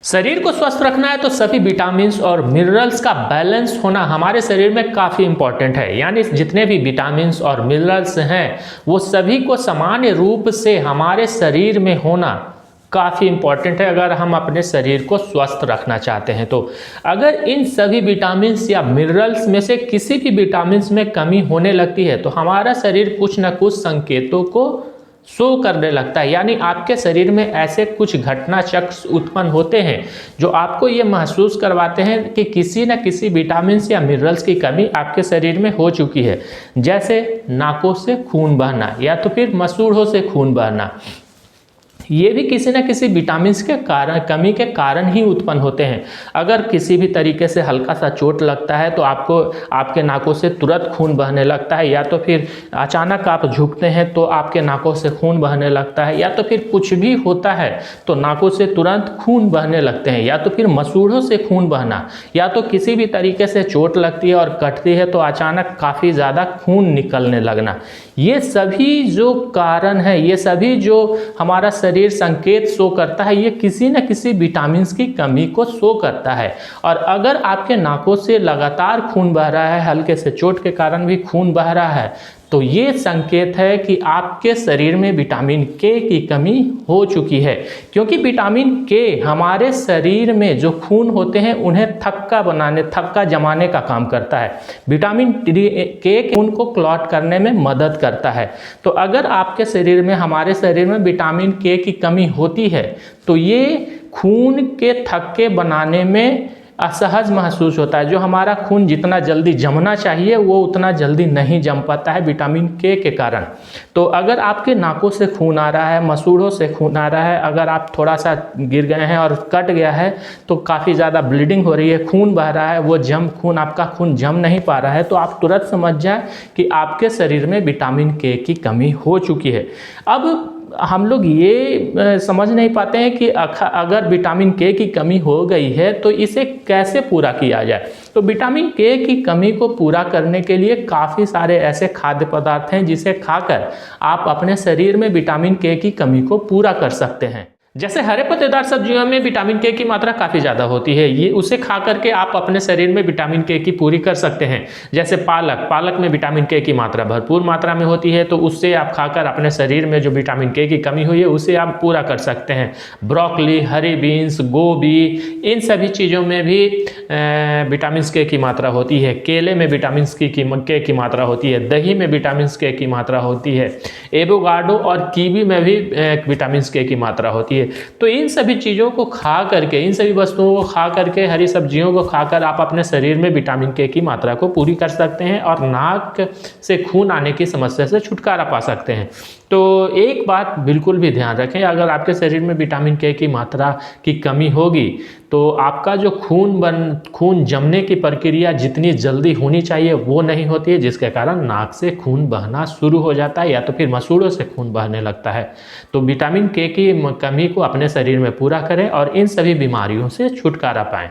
शरीर को स्वस्थ रखना है तो सभी विटामिन्स और मिनरल्स का बैलेंस होना हमारे शरीर में काफ़ी इंपॉर्टेंट है। यानी जितने भी विटामिन्स और मिनरल्स हैं वो सभी को सामान्य रूप से हमारे शरीर में होना काफ़ी इंपॉर्टेंट है अगर हम अपने शरीर को स्वस्थ रखना चाहते हैं। तो अगर इन सभी विटामिन्स या मिनरल्स में से किसी भी विटामिन्स में कमी होने लगती है तो हमारा शरीर कुछ न कुछ संकेतों को शो करने लगता है। यानी आपके शरीर में ऐसे कुछ घटना चक्र उत्पन्न होते हैं जो आपको ये महसूस करवाते हैं कि किसी न किसी विटामिन्स या मिनरल्स की कमी आपके शरीर में हो चुकी है। जैसे नाकों से खून बहना या तो फिर मसूड़ों से खून बहना, ये भी किसी न किसी विटामिन्स के कारण कमी के कारण ही उत्पन्न होते हैं। अगर किसी भी तरीके से हल्का सा चोट लगता है तो आपको आपके नाकों से तुरंत खून बहने लगता है, या तो फिर अचानक आप झुकते हैं तो आपके नाकों से खून बहने लगता है, या तो फिर कुछ भी होता है तो नाकों से तुरंत खून बहने लगते हैं, या तो फिर मसूड़ों से खून बहना, या तो किसी भी तरीके से चोट लगती है और कटती है तो अचानक काफ़ी ज़्यादा खून निकलने लगना। ये सभी जो कारण है, ये सभी जो हमारा शरीर संकेत शो करता है, ये किसी न किसी विटामिन्स की कमी को शो करता है। और अगर आपके नाकों से लगातार खून बह रहा है, हल्के से चोट के कारण भी खून बह रहा है, तो ये संकेत है कि आपके शरीर में विटामिन के की कमी हो चुकी है। क्योंकि विटामिन के हमारे शरीर में जो खून होते हैं उन्हें थक्का जमाने का काम करता है। विटामिन के खून को क्लॉट करने में मदद करता है। तो अगर आपके शरीर में, हमारे शरीर में विटामिन के की कमी होती है तो ये खून के थक्के बनाने में असहज महसूस होता है। जो हमारा खून जितना जल्दी जमना चाहिए वो उतना जल्दी नहीं जम पाता है विटामिन के कारण। तो अगर आपके नाकों से खून आ रहा है, मसूड़ों से खून आ रहा है, अगर आप थोड़ा सा गिर गए हैं और कट गया है तो काफ़ी ज़्यादा ब्लीडिंग हो रही है, खून बह रहा है, वो आपका खून जम नहीं पा रहा है, तो आप तुरंत समझ जाए कि आपके शरीर में विटामिन के की कमी हो चुकी है। अब हम लोग ये समझ नहीं पाते हैं कि अगर विटामिन के की कमी हो गई है तो इसे कैसे पूरा किया जाए। तो विटामिन के की कमी को पूरा करने के लिए काफ़ी सारे ऐसे खाद्य पदार्थ हैं जिसे खाकर आप अपने शरीर में विटामिन के की कमी को पूरा कर सकते हैं। जैसे हरे पत्तेदार सब्जियों में विटामिन के की मात्रा काफ़ी ज़्यादा होती है, ये उसे खा करके आप अपने शरीर में विटामिन के की पूरी कर सकते हैं। जैसे पालक में विटामिन के की मात्रा भरपूर मात्रा में होती है, तो उससे आप खाकर अपने शरीर में जो विटामिन के की कमी हुई है उसे आप पूरा कर सकते हैं। ब्रोकली, हरी बीन्स, गोभी, इन सभी चीज़ों में भी विटामिन के की मात्रा होती है। केले में विटामिन के की मात्रा होती है। दही में विटामिन के की मात्रा होती है। एवोकाडो और कीवी में भी विटामिन के की मात्रा होती है। तो इन सभी चीज़ों को खा करके, इन सभी वस्तुओं को खा करके, हरी सब्जियों को खाकर आप अपने शरीर में विटामिन के की मात्रा को पूरी कर सकते हैं और नाक से खून आने की समस्या से छुटकारा पा सकते हैं। तो एक बात बिल्कुल भी ध्यान रखें, अगर आपके शरीर में विटामिन के की मात्रा की कमी होगी तो आपका जो खून जमने की प्रक्रिया जितनी जल्दी होनी चाहिए वो नहीं होती है, जिसके कारण नाक से खून बहना शुरू हो जाता है या तो फिर मसूड़ों से खून बहने लगता है। तो विटामिन के की कमी को अपने शरीर में पूरा करें और इन सभी बीमारियों से छुटकारा पाएं।